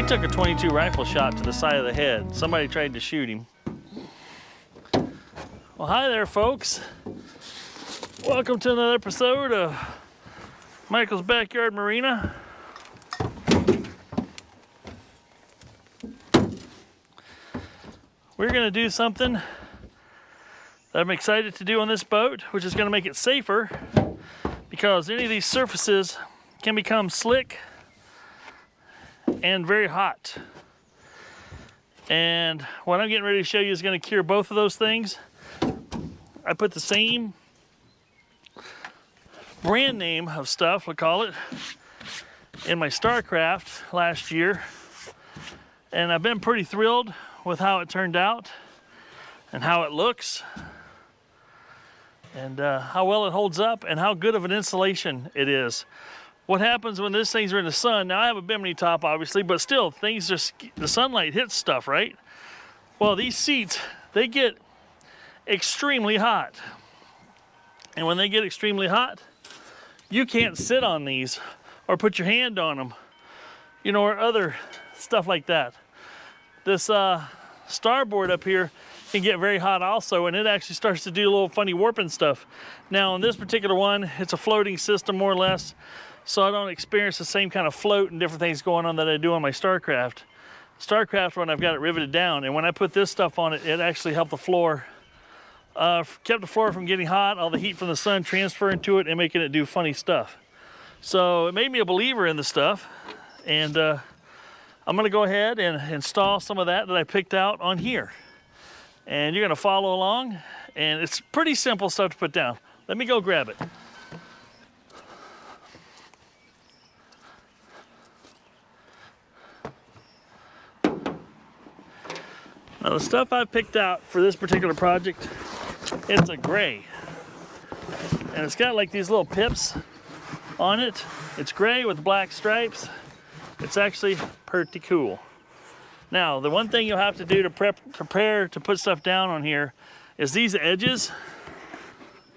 took a .22 rifle shot to the side of the head. Somebody tried to shoot him. Well, hi there, folks. Welcome to another episode of Michael's Backyard Marina. We're gonna do something that I'm excited to do on this boat, which is gonna make it safer, because any of these surfaces can become slick and very hot. And what I'm getting ready to show you is gonna cure both of those things. I put the same brand name of stuff, we'll call it, in my StarCraft last year. And I've been pretty thrilled with how it turned out and how it looks and how well it holds up and how good of an insulation it is. What happens when these things are in the sun? Now I have a bimini top obviously, but still things just, the sunlight hits stuff, right? Well, these seats, they get extremely hot. And when they get extremely hot, you can't sit on these or put your hand on them, you know, or other stuff like that. This starboard up here can get very hot also, and it actually starts to do a little funny warping stuff. Now on this particular one, it's a floating system more or less, so I don't experience the same kind of float and different things going on that I do on my StarCraft. StarCraft, when I've got it riveted down, and when I put this stuff on it, it actually helped the floor, kept the floor from getting hot, all the heat from the sun transferring to it and making it do funny stuff. So it made me a believer in the stuff, and I'm gonna go ahead and install some of that I picked out on here. And you're gonna follow along, and it's pretty simple stuff to put down. Let me go grab it. Now the stuff I picked out for this particular project, it's a gray. And it's got like these little pips on it. It's gray with black stripes. It's actually pretty cool. Now, the one thing you'll have to do to prepare to put stuff down on here is these edges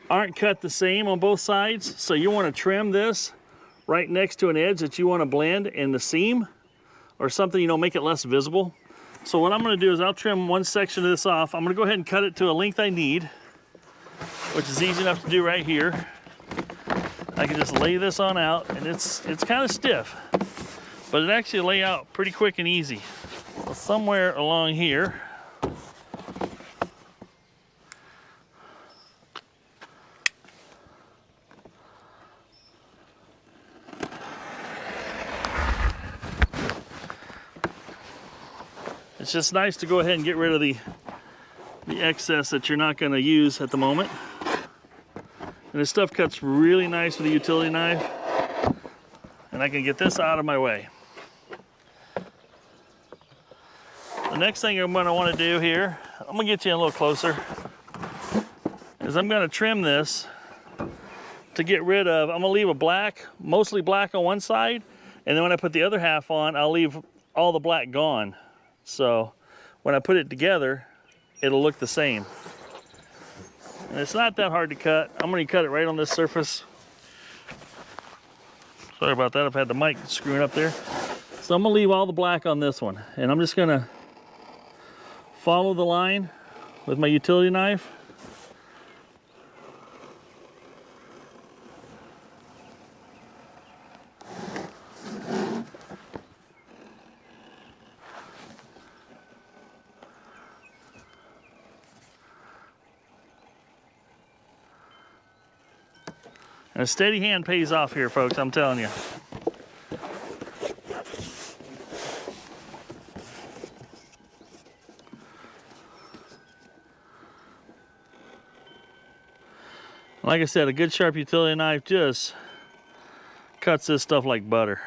aren't cut the same on both sides. So you want to trim this right next to an edge that you want to blend in the seam or something, you know, make it less visible. So what I'm going to do is I'll trim one section of this off. I'm going to go ahead and cut it to a length I need, which is easy enough to do right here. I can just lay this on out, and it's kind of stiff, but it actually lay out pretty quick and easy. So somewhere along here, it's just nice to go ahead and get rid of the excess that you're not going to use at the moment. And this stuff cuts really nice with a utility knife, and I can get this out of my way. The next thing I'm going to want to do here, I'm going to get you a little closer, is I'm going to trim this to get rid of, I'm going to leave a black, mostly black on one side, and then when I put the other half on, I'll leave all the black gone. So when I put it together, it'll look the same. And it's not that hard to cut. I'm going to cut it right on this surface. Sorry about that, I've had the mic screwing up there. So I'm going to leave all the black on this one, and I'm just going to follow the line with my utility knife. And a steady hand pays off here, folks, I'm telling you. Like I said, a good sharp utility knife just cuts this stuff like butter.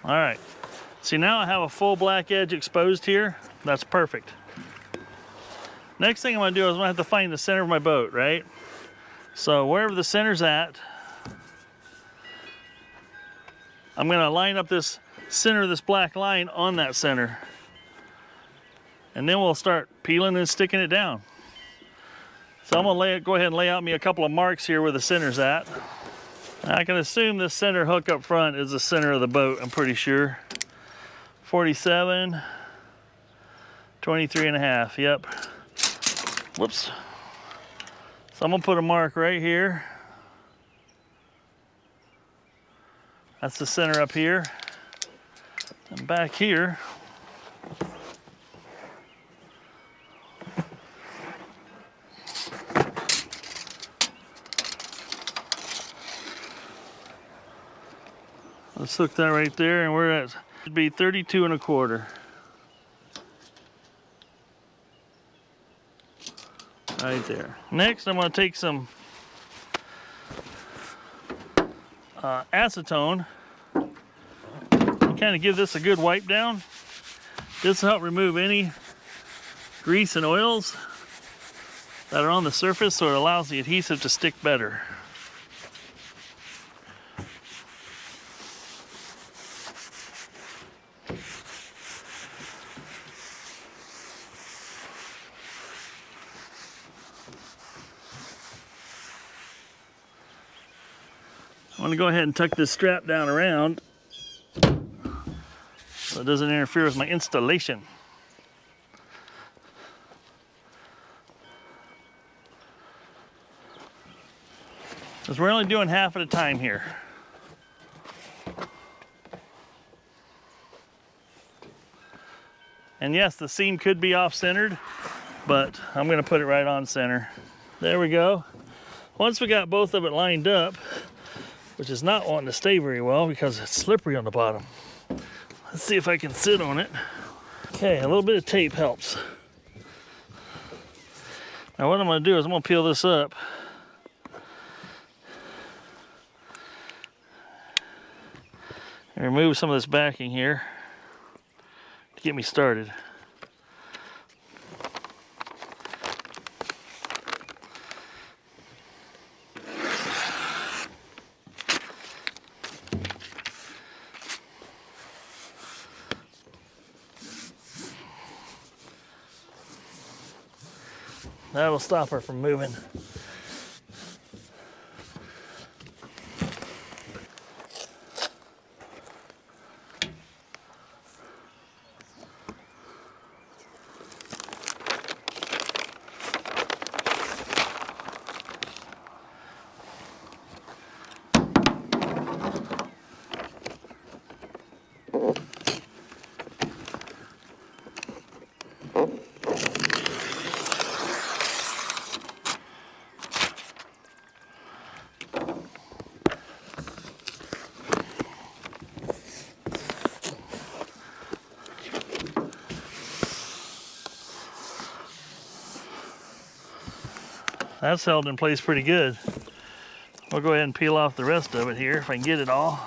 All right, see now I have a full black edge exposed here. That's perfect. Next thing I'm gonna do is I'm gonna have to find the center of my boat, right? So wherever the center's at, I'm gonna line up this center of this black line on that center. And then we'll start peeling and sticking it down. So I'm gonna go ahead and lay out me a couple of marks here where the center's at. I can assume this center hook up front is the center of the boat, I'm pretty sure. 47, 23 and a half, yep. Whoops. So I'm gonna put a mark right here. That's the center up here. And back here, let's hook that right there, and we're at, should be 32 and a quarter. Right there. Next, I'm going to take some acetone and kind of give this a good wipe down. This will help remove any grease and oils that are on the surface, so it allows the adhesive to stick better. I'm going to go ahead and tuck this strap down around so it doesn't interfere with my installation. Because we're only doing half at a time here. And yes, the seam could be off-centered, but I'm going to put it right on center. There we go. Once we got both of it lined up, which is not wanting to stay very well because it's slippery on the bottom. Let's see if I can sit on it. Okay, a little bit of tape helps. Now what I'm going to do is I'm going to peel this up. And remove some of this backing here to get me started. That will stop her from moving. That's held in place pretty good. We'll go ahead and peel off the rest of it here if I can get it all.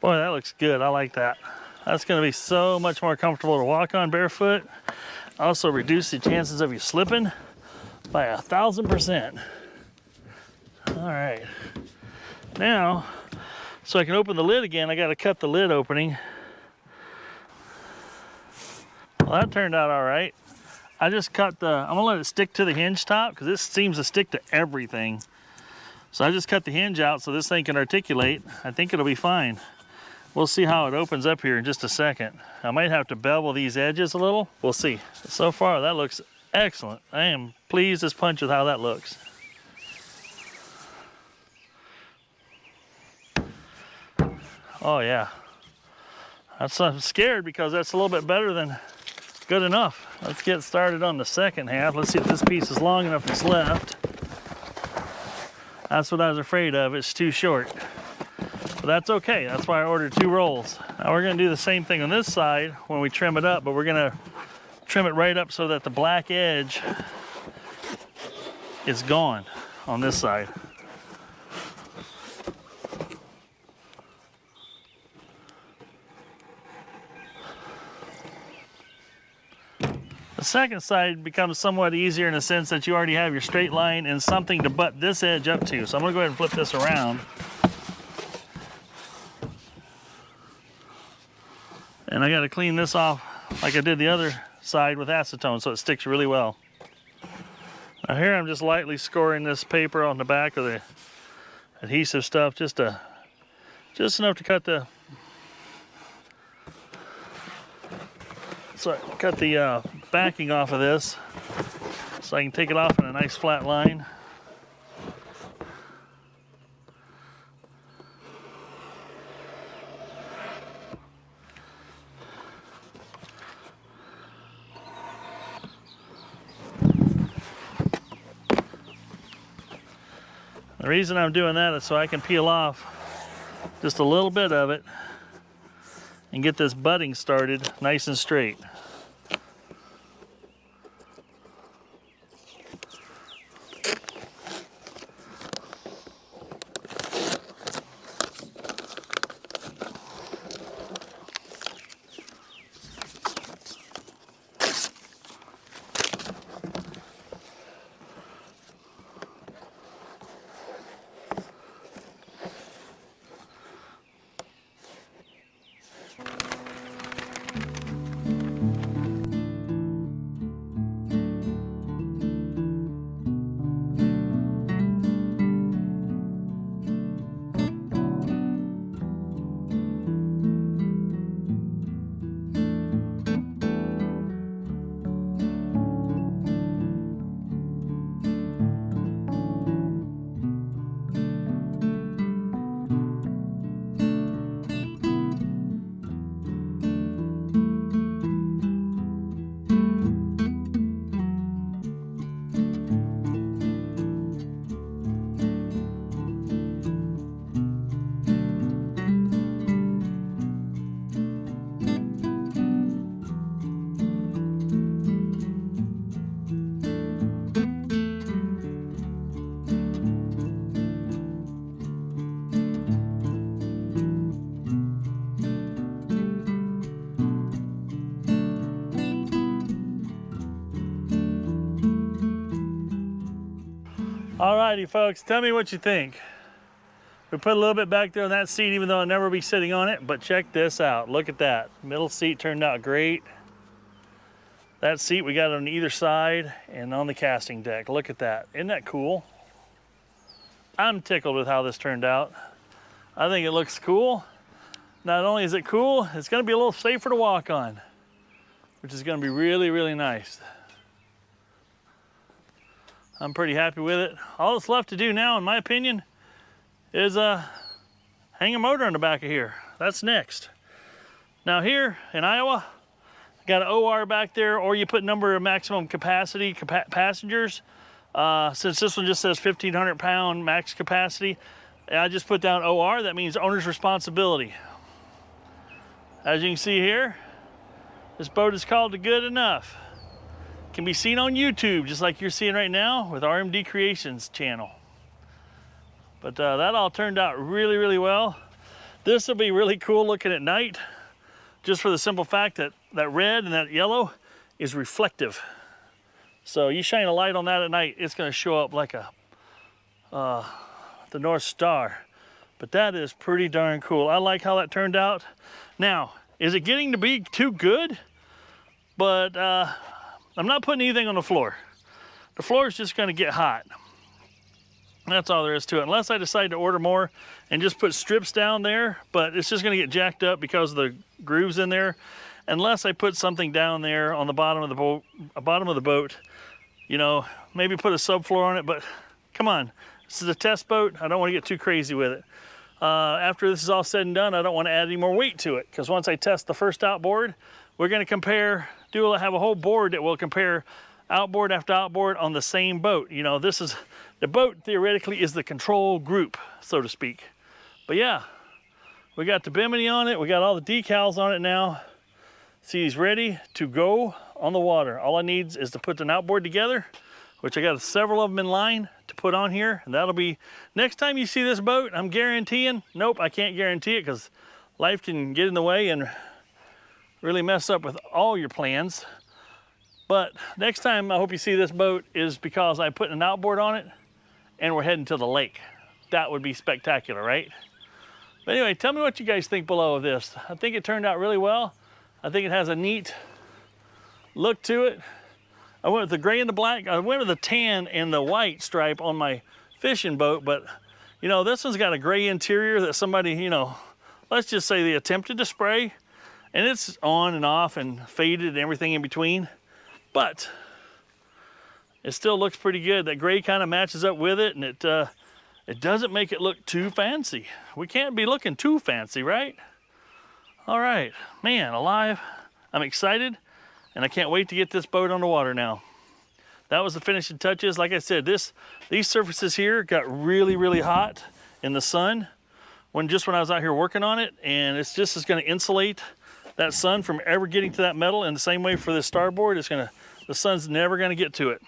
Boy, that looks good. I like that. That's going to be so much more comfortable to walk on barefoot. Also reduce the chances of you slipping by 1,000%. All right. Now, so I can open the lid again, I got to cut the lid opening. Well, that turned out all right. I just cut I'm gonna let it stick to the hinge top because this seems to stick to everything. So I just cut the hinge out so this thing can articulate. I think it'll be fine. We'll see how it opens up here in just a second. I might have to bevel these edges a little. We'll see. So far, that looks excellent. I am pleased as punch with how that looks. Oh yeah. I'm scared because that's a little bit better than good enough. Let's get started on the second half. Let's see if this piece is long enough that's left. That's what I was afraid of. It's too short. But that's okay. That's why I ordered 2 rolls. Now we're going to do the same thing on this side when we trim it up, but we're going to trim it right up so that the black edge is gone on this side. The second side becomes somewhat easier in the sense that you already have your straight line and something to butt this edge up to. So I'm gonna go ahead and flip this around. And I gotta clean this off like I did the other side with acetone so it sticks really well. Now here I'm just lightly scoring this paper on the back of the adhesive stuff just enough to cut the backing off of this so I can take it off in a nice flat line. The reason I'm doing that is so I can peel off just a little bit of it and get this butting started nice and straight. Alrighty folks, tell me what you think. We put a little bit back there on that seat even though I'll never be sitting on it, but check this out. Look at that. Middle seat turned out great. That seat we got on either side and on the casting deck. Look at that. Isn't that cool? I'm tickled with how this turned out. I think it looks cool. Not only is it cool, it's going to be a little safer to walk on, which is going to be really, really nice. I'm pretty happy with it. All that's left to do now, in my opinion, is hang a motor on the back of here. That's next. Now here in Iowa, got an OR back there, or you put number of maximum capacity passengers. Since this one just says 1,500 pound max capacity, I just put down OR. That means owner's responsibility. As you can see here, this boat is called the Good Enough. Can be seen on YouTube, just like you're seeing right now with RMD Creations channel. But that all turned out really, really well. This will be really cool looking at night, just for the simple fact that that red and that yellow is reflective. So you shine a light on that at night, it's going to show up like a the North Star. But that is pretty darn cool. I like how that turned out. Now, is it getting to be too good? But I'm not putting anything on the floor. The floor is just going to get hot. That's all there is to it. Unless I decide to order more and just put strips down there, but it's just going to get jacked up because of the grooves in there. Unless I put something down there on the bottom of the boat, you know, maybe put a subfloor on it. But come on, this is a test boat. I don't want to get too crazy with it. After this is all said and done, I don't want to add any more weight to it, because once I test the first outboard, we're going to compare, have a whole board that will compare outboard after outboard on the same boat. You know, this is, the boat theoretically is the control group, so to speak. But yeah, we got the bimini on it. We got all the decals on it now. See, he's ready to go on the water. All I need is to put an outboard together, which I got several of them in line to put on here. And that'll be, next time you see this boat, I'm guaranteeing, nope, I can't guarantee it because life can get in the way and really mess up with all your plans. But next time I hope you see this boat is because I put an outboard on it and we're heading to the lake. That would be spectacular, right? But anyway, tell me what you guys think below of this. I think it turned out really well. I think it has a neat look to it. I went with the gray and the black. I went with the tan and the white stripe on my fishing boat, but you know, this one's got a gray interior that somebody, you know, let's just say they attempted to spray, and it's on and off and faded and everything in between, but it still looks pretty good. That gray kind of matches up with it, and it doesn't make it look too fancy. We can't be looking too fancy, right? All right, man, alive. I'm excited, and I can't wait to get this boat on the water now. That was the finishing touches. Like I said, these surfaces here got really, really hot in the sun when I was out here working on it, and it's just is going to insulate that sun from ever getting to that metal. And the same way for this starboard, the sun's never going to get to it.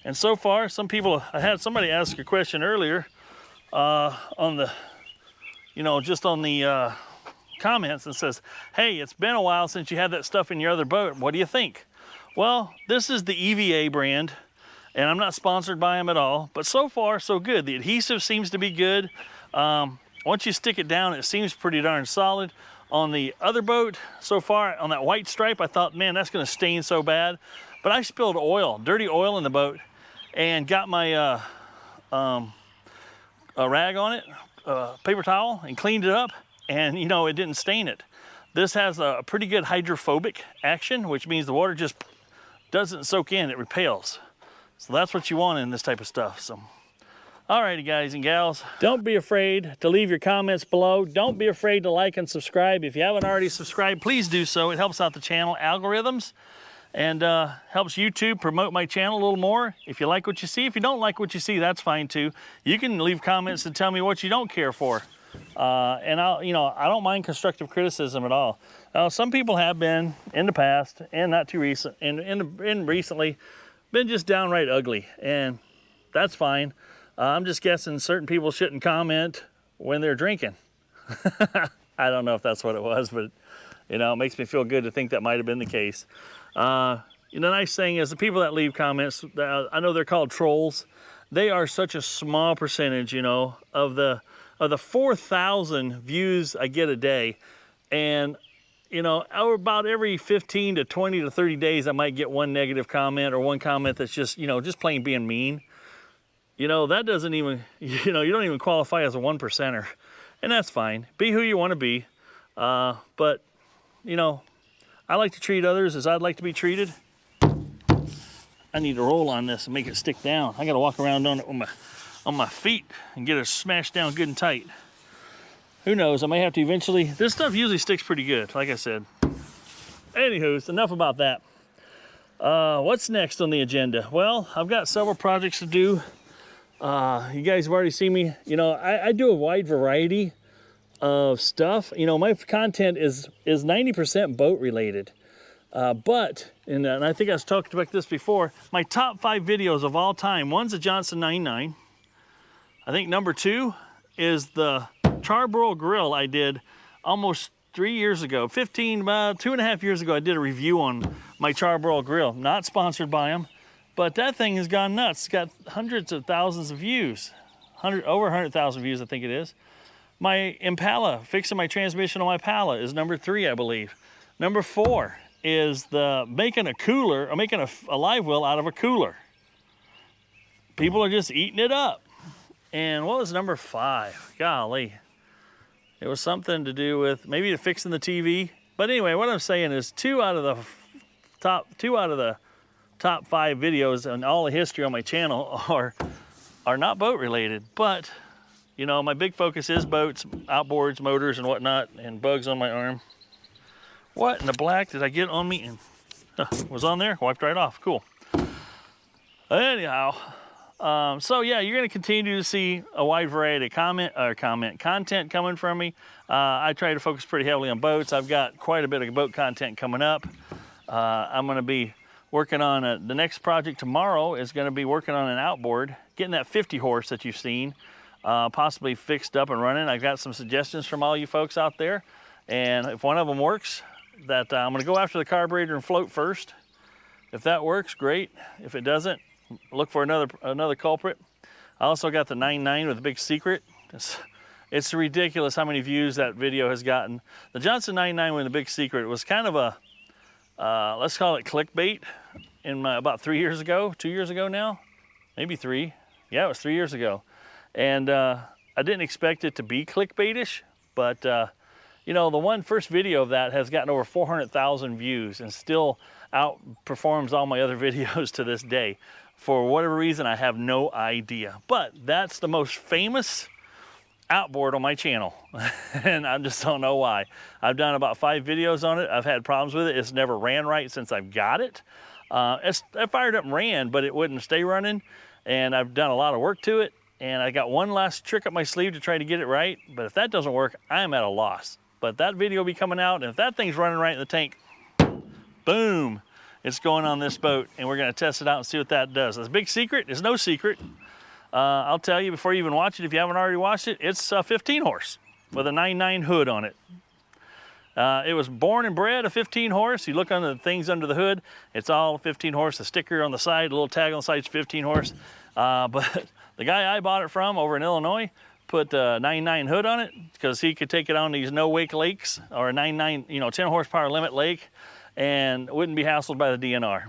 And so far, I had somebody ask a question earlier on the, you know, just on the comments, and says, hey, it's been a while since you had that stuff in your other boat. What do you think? Well, this is the EVA brand, and I'm not sponsored by them at all, but so far so good. The adhesive seems to be good. Once you stick it down, it seems pretty darn solid. On the other boat so far, on that white stripe, I thought, man, that's going to stain so bad. But I spilled oil, dirty oil in the boat, and got my a rag on it, paper towel, and cleaned it up. And you know, it didn't stain it. This has a pretty good hydrophobic action, which means the water just doesn't soak in, it repels. So that's what you want in this type of stuff. So, alrighty guys and gals, don't be afraid to leave your comments below. Don't be afraid to like and subscribe. If you haven't already subscribed, please do so. It helps out the channel algorithms and helps YouTube promote my channel a little more. If you like what you see, if you don't like what you see, that's fine too. You can leave comments and tell me what you don't care for. And I don't mind constructive criticism at all. Some people have been in the past, and not too recent, and recently, been just downright ugly, and that's fine. I'm just guessing certain people shouldn't comment when they're drinking. I don't know if that's what it was, but you know, it makes me feel good to think that might have been the case. The nice thing is the people that leave comments, I know they're called trolls. They are such a small percentage, you know, of the 4,000 views I get a day, and you know, about every 15 to 20 to 30 days, I might get one negative comment or one comment that's just, you know, just plain being mean. You know, that doesn't even, you know, you don't even qualify as a 1%er, and that's fine. Be who you want to be, but you know, I like to treat others as I'd like to be treated. I need to roll on this and make it stick down. I got to walk around on it on my feet and get it smashed down good and tight. Who knows, I may have to eventually. This stuff usually sticks pretty good, like I said. Anywho, enough about that. What's next on the agenda? Well, I've got several projects to do. You guys have already seen me. You know, I do a wide variety of stuff. You know, my content is 90% boat related. And I think I've talked about this before, my top 5 videos of all time, one's a Johnson 99. I think number 2 is the charbroil grill I did almost 3 years ago, about 2.5 years ago, I did a review on my charbroil grill. Not sponsored by them, but that thing has gone nuts. It's got hundreds of thousands of views, over 100,000 views, I think it is. My Impala, fixing my transmission on my Impala, is number 3, I believe. Number 4 is making a live well out of a cooler. People are just eating it up. And what was number 5? Golly. It was something to do with maybe fixing the TV. But anyway, what I'm saying is 2 out of the top 5 videos in all the history on my channel are not boat related. But you know, my big focus is boats, outboards, motors, and whatnot, and bugs on my arm. What in the black did I get on me? And was on there, wiped right off. Cool. Anyhow. So yeah, you're going to continue to see a wide variety of content coming from me. I try to focus pretty heavily on boats. I've got quite a bit of boat content coming up. I'm going to be working on the next project tomorrow is going to be working on an outboard, getting that 50 horse that you've seen, possibly fixed up and running. I've got some suggestions from all you folks out there, and if one of them works, I'm going to go after the carburetor and float first. If that works, great. If it doesn't, look for another culprit. I also got the 9.9 with a big secret. It's ridiculous how many views that video has gotten. The Johnson 9.9 with a big secret was kind of a, let's call it clickbait about 3 years ago, 2 years ago now, maybe 3. Yeah, it was 3 years ago. And I didn't expect it to be clickbaitish, but you know, the first video of that has gotten over 400,000 views and still outperforms all my other videos to this day. For whatever reason, I have no idea. But that's the most famous outboard on my channel. And I just don't know why. I've done about 5 videos on it. I've had problems with it. It's never ran right since I've got it. I fired up and ran, but it wouldn't stay running. And I've done a lot of work to it. And I got one last trick up my sleeve to try to get it right. But if that doesn't work, I am at a loss. But that video will be coming out. And if that thing's running right in the tank, boom. It's going on this boat, and we're going to test it out and see what that does. It's a big secret. It's no secret. I'll tell you before you even watch it, if you haven't already watched it, it's a 15 horse with a 9.9 hood on it. It was born and bred a 15 horse. You look under the things under the hood, it's all 15 horse. The sticker on the side, a little tag on the side is 15 horse. But the guy I bought it from over in Illinois put a 9.9 hood on it because he could take it on these no-wake lakes or a 9.9, 10 horsepower limit lake, and wouldn't be hassled by the DNR.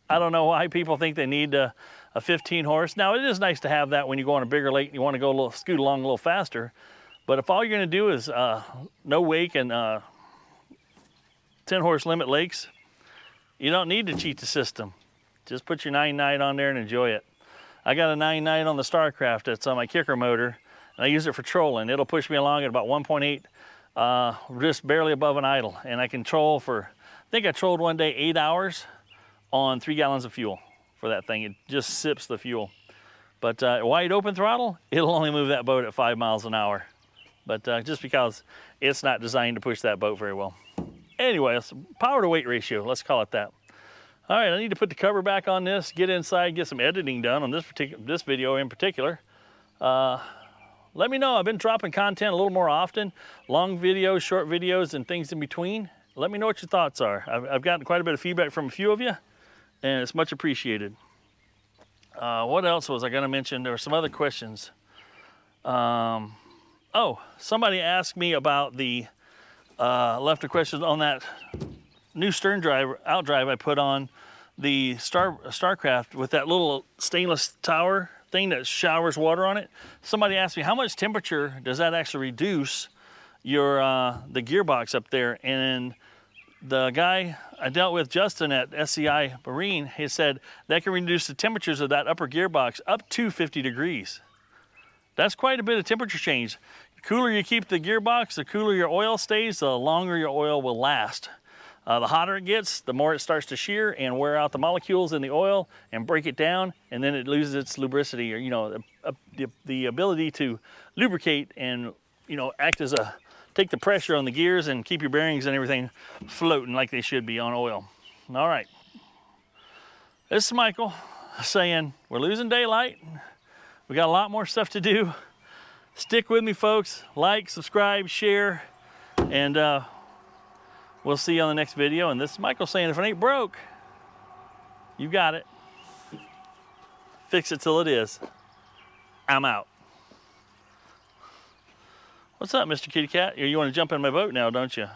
I don't know why people think they need a 15 horse. Now, it is nice to have that when you go on a bigger lake and you want to go scoot along a little faster. But if all you're going to do is no wake and 10 horse limit lakes, you don't need to cheat the system. Just put your 9.9 on there and enjoy it. I got a 9.9 on the StarCraft that's on my kicker motor, and I use it for trolling. It'll push me along at about 1.8, just barely above an idle. And I can troll for, I think I trolled one day 8 hours on 3 gallons of fuel for that thing. It just sips the fuel. But wide open throttle, it'll only move that boat at 5 miles an hour. But just because it's not designed to push that boat very well. Anyway, it's power to weight ratio, let's call it that. All right, I need to put the cover back on this, get inside, get some editing done on this video in particular. Let me know, I've been dropping content a little more often, long videos, short videos, and things in between. Let me know what your thoughts are. I've gotten quite a bit of feedback from a few of you, and it's much appreciated. What else was I gonna mention? There were some other questions. Oh, somebody asked me about the, left a question on that new stern drive, outdrive I put on the StarCraft with that little stainless tower thing that showers water on it. Somebody asked me, how much temperature does that actually reduce your the gearbox up there? And the guy I dealt with, Justin at SCI Marine, he said that can reduce the temperatures of that upper gearbox up to 50 degrees. That's quite a bit of temperature change. The cooler you keep the gearbox, the cooler your oil stays, the longer your oil will last. The hotter it gets, the more it starts to shear and wear out the molecules in the oil and break it down, and then it loses its lubricity, or the ability to lubricate and act as take the pressure on the gears and keep your bearings and everything floating like they should be on oil. All right, this is Michael saying we're losing daylight. We got a lot more stuff to do. Stick with me, folks. Like, subscribe, share, and we'll see you on the next video. And this is Michael saying, if it ain't broke, you got it. Fix it till it is. I'm out. What's up, Mr. Kitty Cat? You want to jump in my boat now, don't you?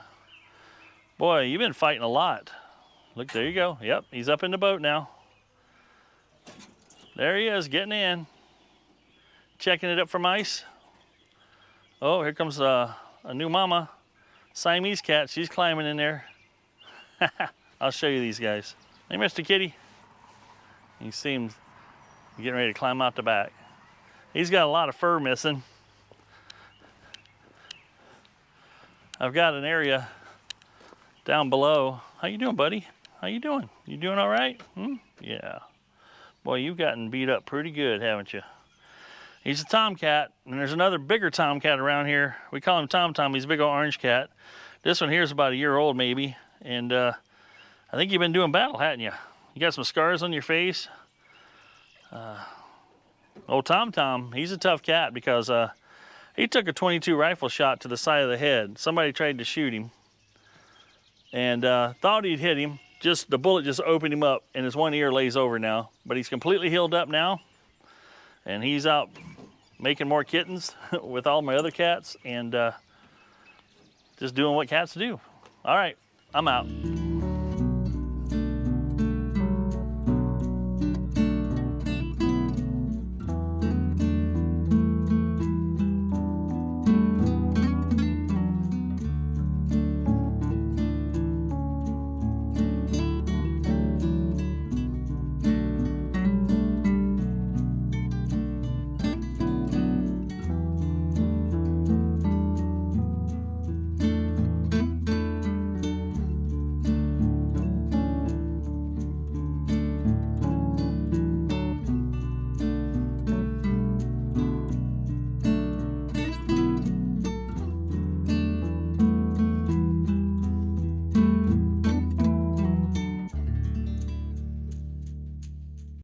Boy, you've been fighting a lot. Look, there you go. Yep, he's up in the boat now. There he is, getting in. Checking it up for mice. Oh, here comes a new mama. Siamese cat, she's climbing in there. I'll show you these guys. Hey, Mr. Kitty. You see him getting ready to climb out the back. He's got a lot of fur missing. I've got an area down below. How you doing, buddy? How you doing? You doing all right? Yeah. Boy, you've gotten beat up pretty good, haven't you? He's a tomcat, and there's another bigger tomcat around here. We call him Tom Tom. He's a big old orange cat. This one here is about a year old, maybe. And I think you've been doing battle, hadn't you? You got some scars on your face. Old Tom Tom, he's a tough cat because he took a .22 rifle shot to the side of the head. Somebody tried to shoot him and thought he'd hit him. Just the bullet just opened him up, and his one ear lays over now. But he's completely healed up now, and he's out making more kittens with all my other cats and just doing what cats do. All right, I'm out.